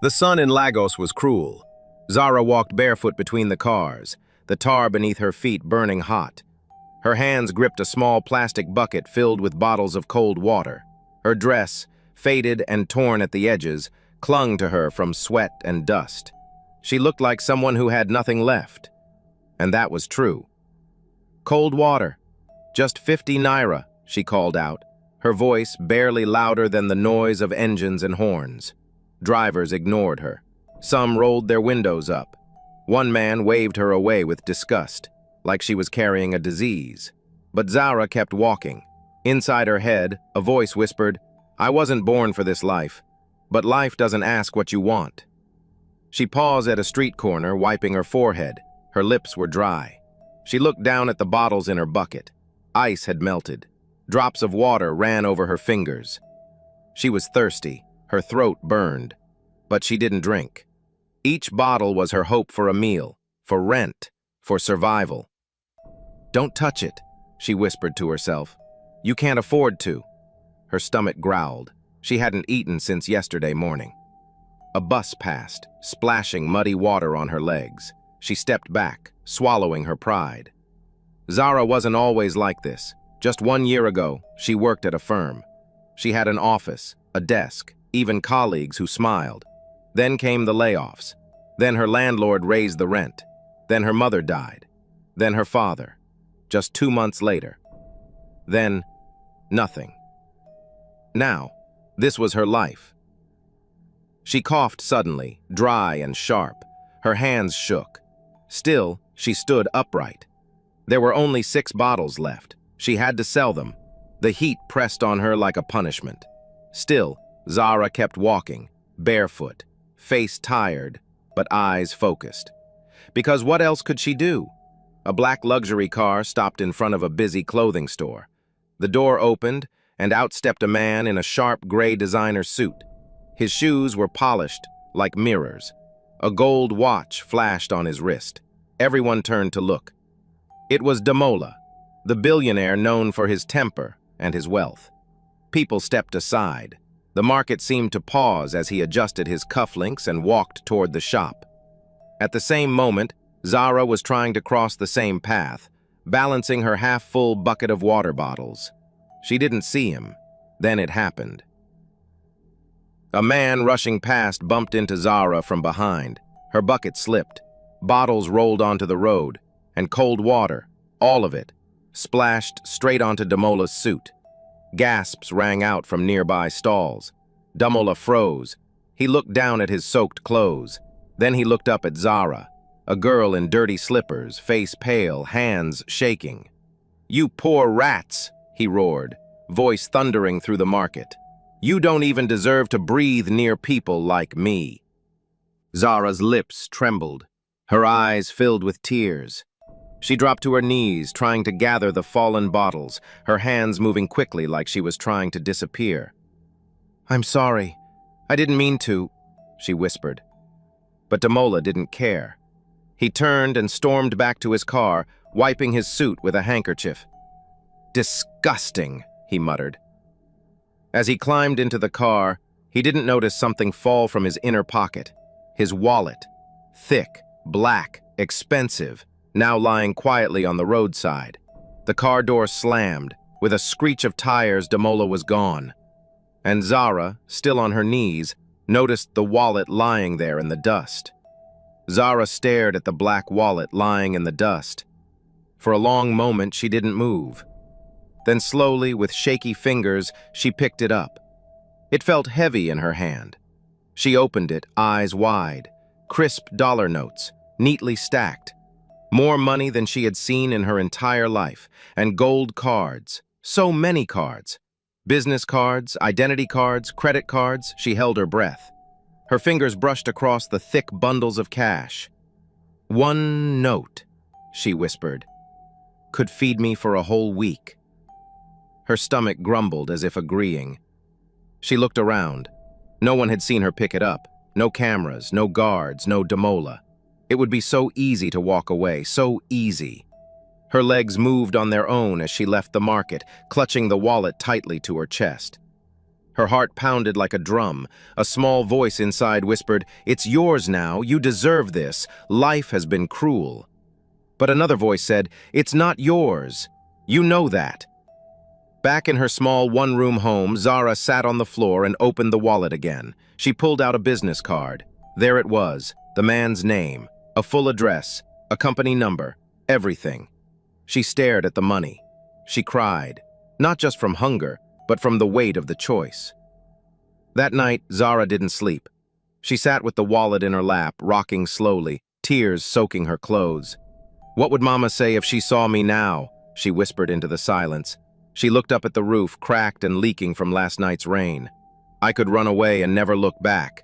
The sun in Lagos was cruel. Zara walked barefoot between the cars, the tar beneath her feet burning hot. Her hands gripped a small plastic bucket filled with bottles of cold water. Her dress, faded and torn at the edges, clung to her from sweat and dust. She looked like someone who had nothing left. And that was true. "Cold water. Just 50 naira," she called out, her voice barely louder than the noise of engines and horns. Drivers ignored her. Some rolled their windows up. One man waved her away with disgust, like she was carrying a disease. But Zara kept walking. Inside her head, a voice whispered, "I wasn't born for this life, but life doesn't ask what you want." She paused at a street corner, wiping her forehead. Her lips were dry. She looked down at the bottles in her bucket. Ice had melted. Drops of water ran over her fingers. She was thirsty. Her throat burned. But she didn't drink. Each bottle was her hope for a meal, for rent, for survival. "Don't touch it," she whispered to herself. "You can't afford to." Her stomach growled. She hadn't eaten since yesterday morning. A bus passed, splashing muddy water on her legs. She stepped back, swallowing her pride. Zara wasn't always like this. Just 1 year ago, she worked at a firm. She had an office, a desk, even colleagues who smiled. Then came the layoffs. Then her landlord raised the rent. Then her mother died. Then her father. Just 2 months later. Then, nothing. Now, this was her life. She coughed suddenly, dry and sharp. Her hands shook. Still, she stood upright. There were only 6 bottles left. She had to sell them. The heat pressed on her like a punishment. Still, Zara kept walking, barefoot, face tired, but eyes focused. Because what else could she do? A black luxury car stopped in front of a busy clothing store. The door opened, and out stepped a man in a sharp gray designer suit. His shoes were polished, like mirrors. A gold watch flashed on his wrist. Everyone turned to look. It was Damola, the billionaire known for his temper and his wealth. People stepped aside. The market seemed to pause as he adjusted his cufflinks and walked toward the shop. At the same moment, Zara was trying to cross the same path, balancing her half-full bucket of water bottles. She didn't see him. Then it happened. A man rushing past bumped into Zara from behind. Her bucket slipped. Bottles rolled onto the road, and cold water, all of it, splashed straight onto Damola's suit. Gasps rang out from nearby stalls. Damola froze. He looked down at his soaked clothes. Then he looked up at Zara, a girl in dirty slippers, face pale, hands shaking. "You poor rats," he roared, voice thundering through the market. "You don't even deserve to breathe near people like me." Zara's lips trembled. Her eyes filled with tears. She dropped to her knees, trying to gather the fallen bottles, her hands moving quickly like she was trying to disappear. "I'm sorry. I didn't mean to," she whispered. But Damola didn't care. He turned and stormed back to his car, wiping his suit with a handkerchief. "Disgusting," he muttered. As he climbed into the car, he didn't notice something fall from his inner pocket. His wallet. Thick, black, expensive, now lying quietly on the roadside. The car door slammed. With a screech of tires, Damola was gone. And Zara, still on her knees, noticed the wallet lying there in the dust. Zara stared at the black wallet lying in the dust. For a long moment, she didn't move. Then slowly, with shaky fingers, she picked it up. It felt heavy in her hand. She opened it, eyes wide. Crisp dollar notes, neatly stacked. More money than she had seen in her entire life, and gold cards. So many cards. Business cards, identity cards, credit cards. She held her breath. Her fingers brushed across the thick bundles of cash. "One note," she whispered, "could feed me for a whole week." Her stomach grumbled as if agreeing. She looked around. No one had seen her pick it up. No cameras, no guards, no Damola. It would be so easy to walk away, so easy. Her legs moved on their own as she left the market, clutching the wallet tightly to her chest. Her heart pounded like a drum. A small voice inside whispered, "It's yours now. You deserve this. Life has been cruel." But another voice said, "It's not yours. You know that." Back in her small one-room home, Zara sat on the floor and opened the wallet again. She pulled out a business card. There it was, the man's name, a full address, a company number, everything. She stared at the money. She cried, not just from hunger, but from the weight of the choice. That night, Zara didn't sleep. She sat with the wallet in her lap, rocking slowly, tears soaking her clothes. "What would Mama say if she saw me now?" she whispered into the silence. She looked up at the roof, cracked and leaking from last night's rain. I could run away and never look back.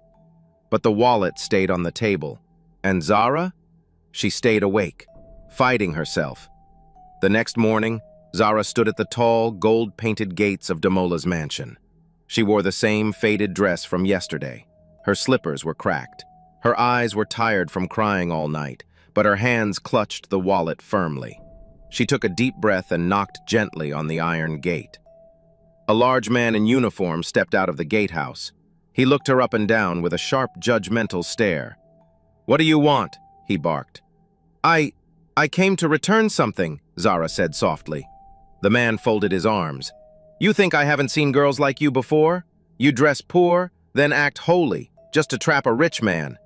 But the wallet stayed on the table. And Zara? She stayed awake, fighting herself. The next morning, Zara stood at the tall, gold-painted gates of Damola's mansion. She wore the same faded dress from yesterday. Her slippers were cracked. Her eyes were tired from crying all night, but her hands clutched the wallet firmly. She took a deep breath and knocked gently on the iron gate. A large man in uniform stepped out of the gatehouse. He looked her up and down with a sharp, judgmental stare. "What do you want?" he barked. I came to return something," Zara said softly. The man folded his arms. "You think I haven't seen girls like you before? You dress poor, then act holy, just to trap a rich man.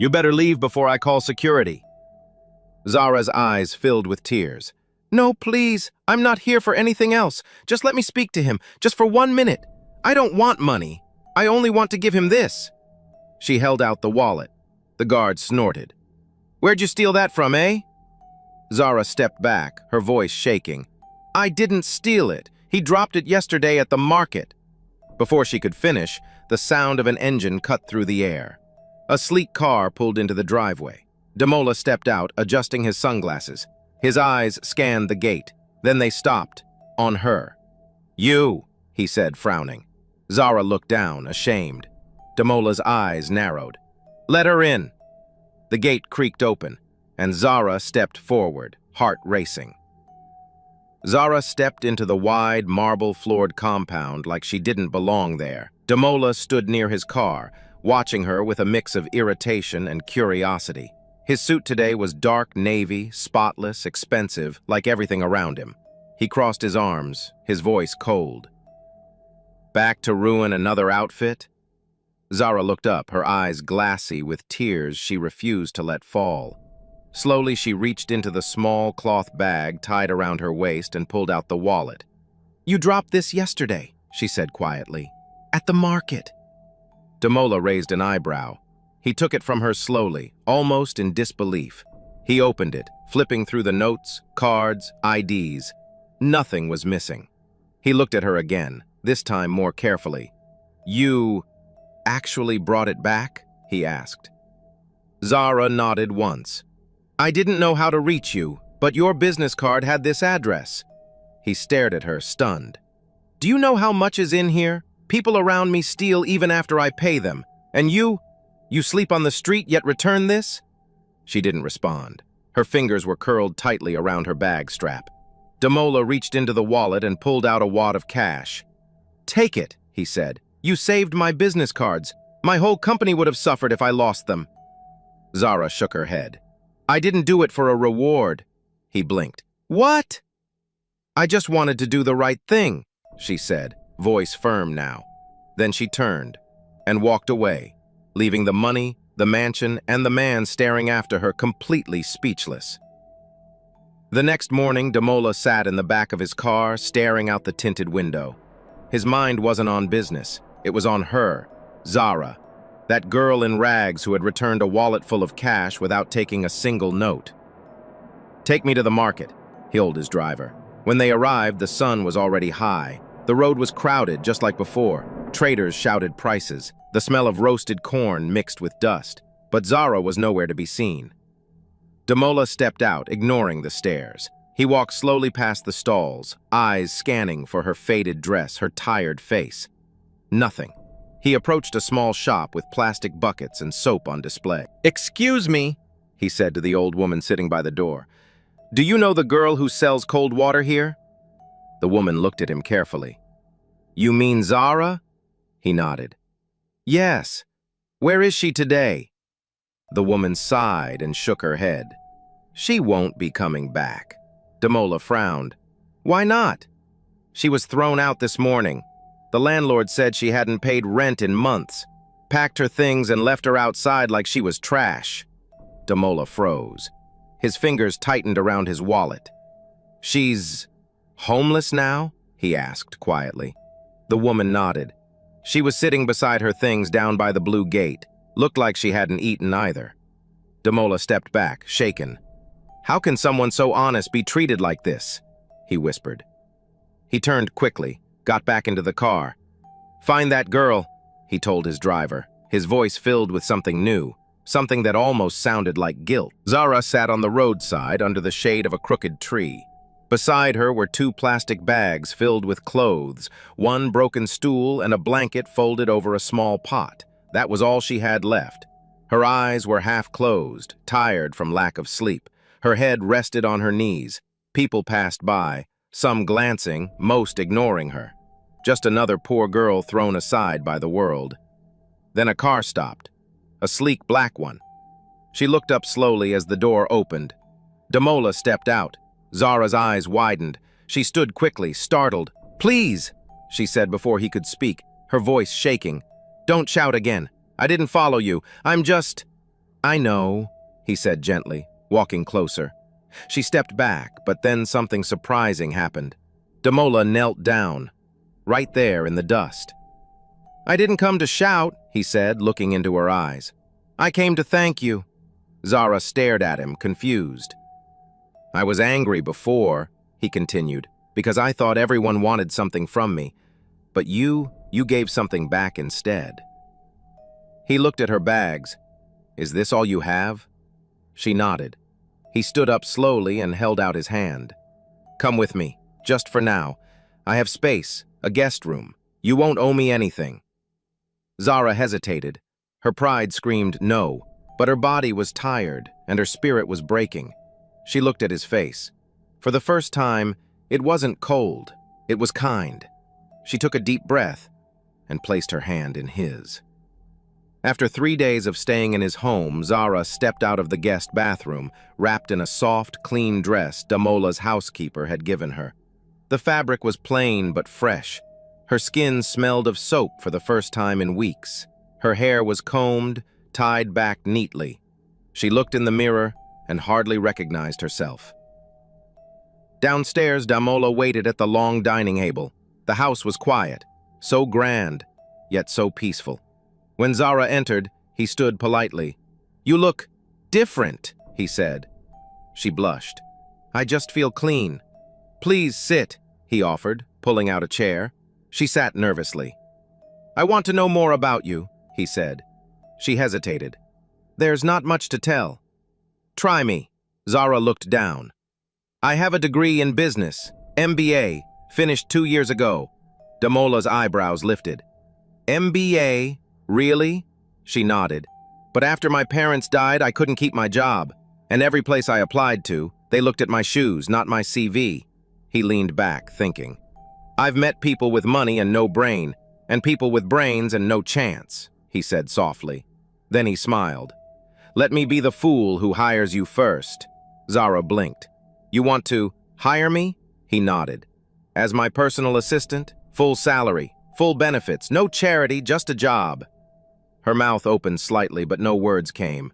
You better leave before I call security." Zara's eyes filled with tears. "No, please, I'm not here for anything else. Just let me speak to him, just for 1 minute. I don't want money. I only want to give him this." She held out the wallet. The guard snorted. "Where'd you steal that from, eh?" Zara stepped back, her voice shaking. "I didn't steal it. He dropped it yesterday at the market." Before she could finish, the sound of an engine cut through the air. A sleek car pulled into the driveway. Damola stepped out, adjusting his sunglasses. His eyes scanned the gate. Then they stopped, on her. "You," he said, frowning. Zara looked down, ashamed. Damola's eyes narrowed. "Let her in." The gate creaked open, and Zara stepped forward, heart racing. Zara stepped into the wide, marble-floored compound like she didn't belong there. Damola stood near his car, watching her with a mix of irritation and curiosity. His suit today was dark navy, spotless, expensive, like everything around him. He crossed his arms, his voice cold. "Back to ruin another outfit?" Zara looked up, her eyes glassy with tears she refused to let fall. Slowly, she reached into the small cloth bag tied around her waist and pulled out the wallet. "You dropped this yesterday," she said quietly. "At the market." Damola raised an eyebrow. He took it from her slowly, almost in disbelief. He opened it, flipping through the notes, cards, IDs. Nothing was missing. He looked at her again, this time more carefully. "You actually brought it back?" he asked. Zara nodded once. "I didn't know how to reach you, but your business card had this address." He stared at her, stunned. "Do you know how much is in here? People around me steal even after I pay them. And you sleep on the street yet return this?" She didn't respond. Her fingers were curled tightly around her bag strap. Damola reached into the wallet and pulled out a wad of cash. "Take it," he said. "You saved my business cards. My whole company would have suffered if I lost them." Zara shook her head. "I didn't do it for a reward." He blinked. "What?" "I just wanted to do the right thing," she said, voice firm now. Then she turned and walked away, leaving the money, the mansion, and the man staring after her completely speechless. The next morning, Damola sat in the back of his car, staring out the tinted window. His mind wasn't on business. It was on her, Zara, that girl in rags who had returned a wallet full of cash without taking a single note. "Take me to the market," he told his driver. When they arrived, the sun was already high. The road was crowded, just like before. Traders shouted prices. The smell of roasted corn mixed with dust. But Zara was nowhere to be seen. Damola stepped out, ignoring the stares. He walked slowly past the stalls, eyes scanning for her faded dress, her tired face. Nothing. He approached a small shop with plastic buckets and soap on display. "Excuse me," he said to the old woman sitting by the door. "Do you know the girl who sells cold water here?" The woman looked at him carefully. "You mean Zara?" He nodded. Yes. Where is she today? The woman sighed and shook her head. She won't be coming back. Damola frowned. Why not? She was thrown out this morning. The landlord said she hadn't paid rent in months, packed her things and left her outside like she was trash. Damola froze. His fingers tightened around his wallet. She's homeless now? He asked quietly. The woman nodded. She was sitting beside her things down by the blue gate. Looked like she hadn't eaten either. Damola stepped back, shaken. How can someone so honest be treated like this? He whispered. He turned quickly, got back into the car. Find that girl, he told his driver, his voice filled with something new, something that almost sounded like guilt. Zara sat on the roadside under the shade of a crooked tree. Beside her were 2 plastic bags filled with clothes, 1 broken stool, and a blanket folded over a small pot. That was all she had left. Her eyes were half closed, tired from lack of sleep. Her head rested on her knees. People passed by, some glancing, most ignoring her. Just another poor girl thrown aside by the world. Then a car stopped, a sleek black one. She looked up slowly as the door opened. Damola stepped out. Zara's eyes widened. She stood quickly, startled. Please, she said before he could speak, her voice shaking. Don't shout again. I didn't follow you. I'm just... I know, he said gently, walking closer. She stepped back, but then something surprising happened. Damola knelt down, right there in the dust. I didn't come to shout, he said, looking into her eyes. I came to thank you. Zara stared at him, confused. I was angry before, he continued, because I thought everyone wanted something from me. But you gave something back instead. He looked at her bags. Is this all you have? She nodded. He stood up slowly and held out his hand. Come with me, just for now. I have space, a guest room. You won't owe me anything. Zara hesitated. Her pride screamed no, but her body was tired and her spirit was breaking. She looked at his face. For the first time, it wasn't cold, it was kind. She took a deep breath and placed her hand in his. After 3 days of staying in his home, Zara stepped out of the guest bathroom, wrapped in a soft, clean dress Damola's housekeeper had given her. The fabric was plain but fresh. Her skin smelled of soap for the first time in weeks. Her hair was combed, tied back neatly. She looked in the mirror and hardly recognized herself. Downstairs, Damola waited at the long dining table. The house was quiet, so grand, yet so peaceful. When Zara entered, he stood politely. You look different, he said. She blushed. I just feel clean. Please sit, he offered, pulling out a chair. She sat nervously. I want to know more about you, he said. She hesitated. There's not much to tell. Try me. Zara looked down. I have a degree in business, MBA, finished 2 years ago. Damola's eyebrows lifted. MBA? Really? She nodded. But after my parents died, I couldn't keep my job. And every place I applied to, they looked at my shoes, not my CV. He leaned back, thinking. I've met people with money and no brain, and people with brains and no chance, he said softly. Then he smiled. Let me be the fool who hires you first. Zara blinked. You want to hire me? He nodded. As my personal assistant, full salary, full benefits, no charity, just a job. Her mouth opened slightly, but no words came.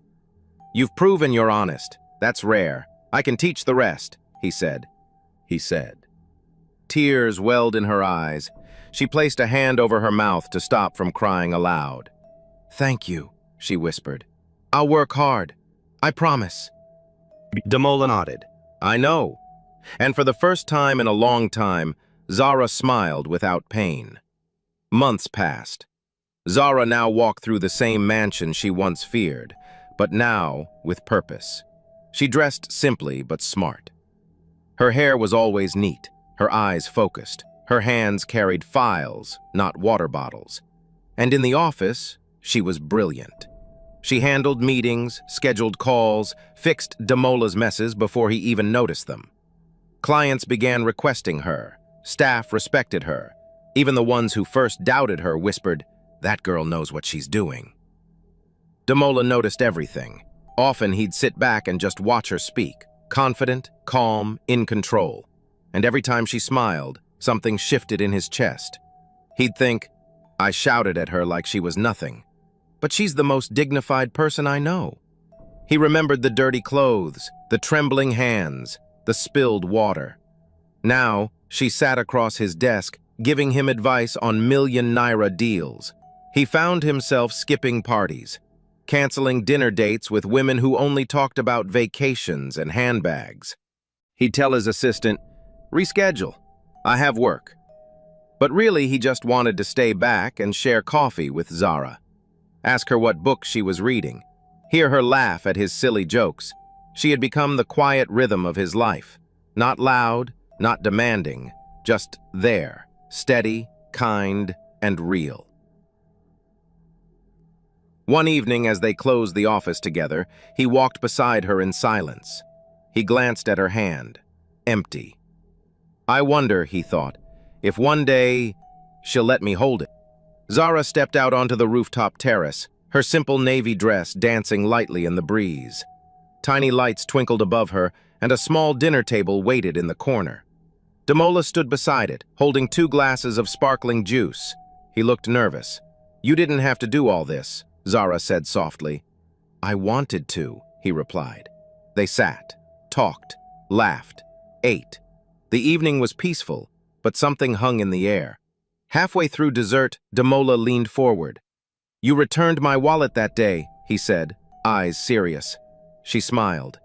You've proven you're honest. That's rare. I can teach the rest, he said. Tears welled in her eyes. She placed a hand over her mouth to stop from crying aloud. Thank you, she whispered. I'll work hard. I promise. Damola nodded. I know. And for the first time in a long time, Zara smiled without pain. Months passed. Zara now walked through the same mansion she once feared, but now with purpose. She dressed simply but smart. Her hair was always neat, her eyes focused. Her hands carried files, not water bottles. And in the office, she was brilliant. She handled meetings, scheduled calls, fixed Damola's messes before he even noticed them. Clients began requesting her. Staff respected her. Even the ones who first doubted her whispered, That girl knows what she's doing. Damola noticed everything. Often he'd sit back and just watch her speak, confident, calm, in control. And every time she smiled, something shifted in his chest. He'd think, I shouted at her like she was nothing. But she's the most dignified person I know. He remembered the dirty clothes, the trembling hands, the spilled water. Now, she sat across his desk, giving him advice on million-naira deals. He found himself skipping parties, canceling dinner dates with women who only talked about vacations and handbags. He'd tell his assistant, reschedule, I have work. But really, he just wanted to stay back and share coffee with Zara. Ask her what book she was reading. Hear her laugh at his silly jokes. She had become the quiet rhythm of his life. Not loud, not demanding, just there, steady, kind, and real. One evening, as they closed the office together, he walked beside her in silence. He glanced at her hand, empty. I wonder, he thought, if one day she'll let me hold it. Zara stepped out onto the rooftop terrace, her simple navy dress dancing lightly in the breeze. Tiny lights twinkled above her, and a small dinner table waited in the corner. Damola stood beside it, holding 2 glasses of sparkling juice. He looked nervous. You didn't have to do all this, Zara said softly. I wanted to, he replied. They sat, talked, laughed, ate. The evening was peaceful, but something hung in the air. Halfway through dessert, Damola leaned forward. You returned my wallet that day, he said, eyes serious. She smiled.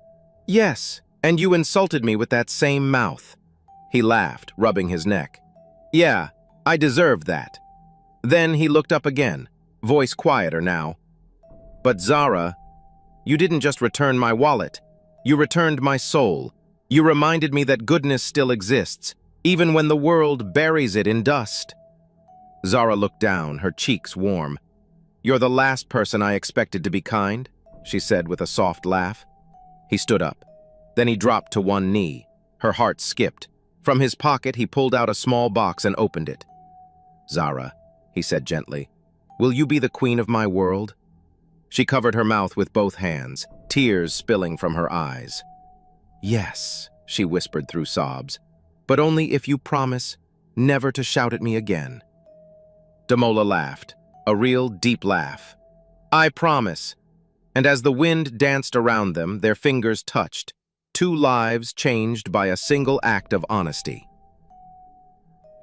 Yes, and you insulted me with that same mouth. He laughed, rubbing his neck. Yeah, I deserved that. Then he looked up again, voice quieter now. But Zara, you didn't just return my wallet. You returned my soul. You reminded me that goodness still exists, even when the world buries it in dust. Zara looked down, her cheeks warm. You're the last person I expected to be kind, she said with a soft laugh. He stood up. Then he dropped to one knee. Her heart skipped. From his pocket, he pulled out a small box and opened it. Zara, he said gently, will you be the queen of my world? She covered her mouth with both hands, tears spilling from her eyes. Yes, she whispered through sobs, but only if you promise never to shout at me again. Damola laughed, a real deep laugh. I promise. And as the wind danced around them, their fingers touched. 2 lives changed by a single act of honesty.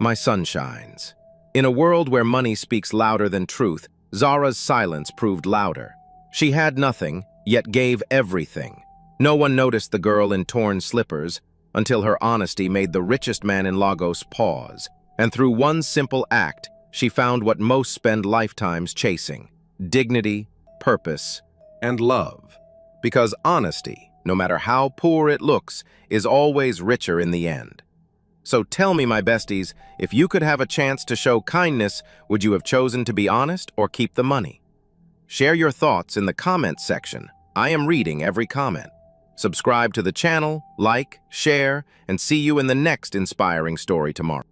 My sun shines. In a world where money speaks louder than truth, Zara's silence proved louder. She had nothing, yet gave everything. No one noticed the girl in torn slippers until her honesty made the richest man in Lagos pause. And through one simple act, she found what most spend lifetimes chasing: dignity, purpose, and love. Because honesty, no matter how poor it looks, is always richer in the end. So tell me, my besties, if you could have a chance to show kindness, would you have chosen to be honest or keep the money? Share your thoughts in the comments section. I am reading every comment. Subscribe to the channel, like, share, and see you in the next inspiring story tomorrow.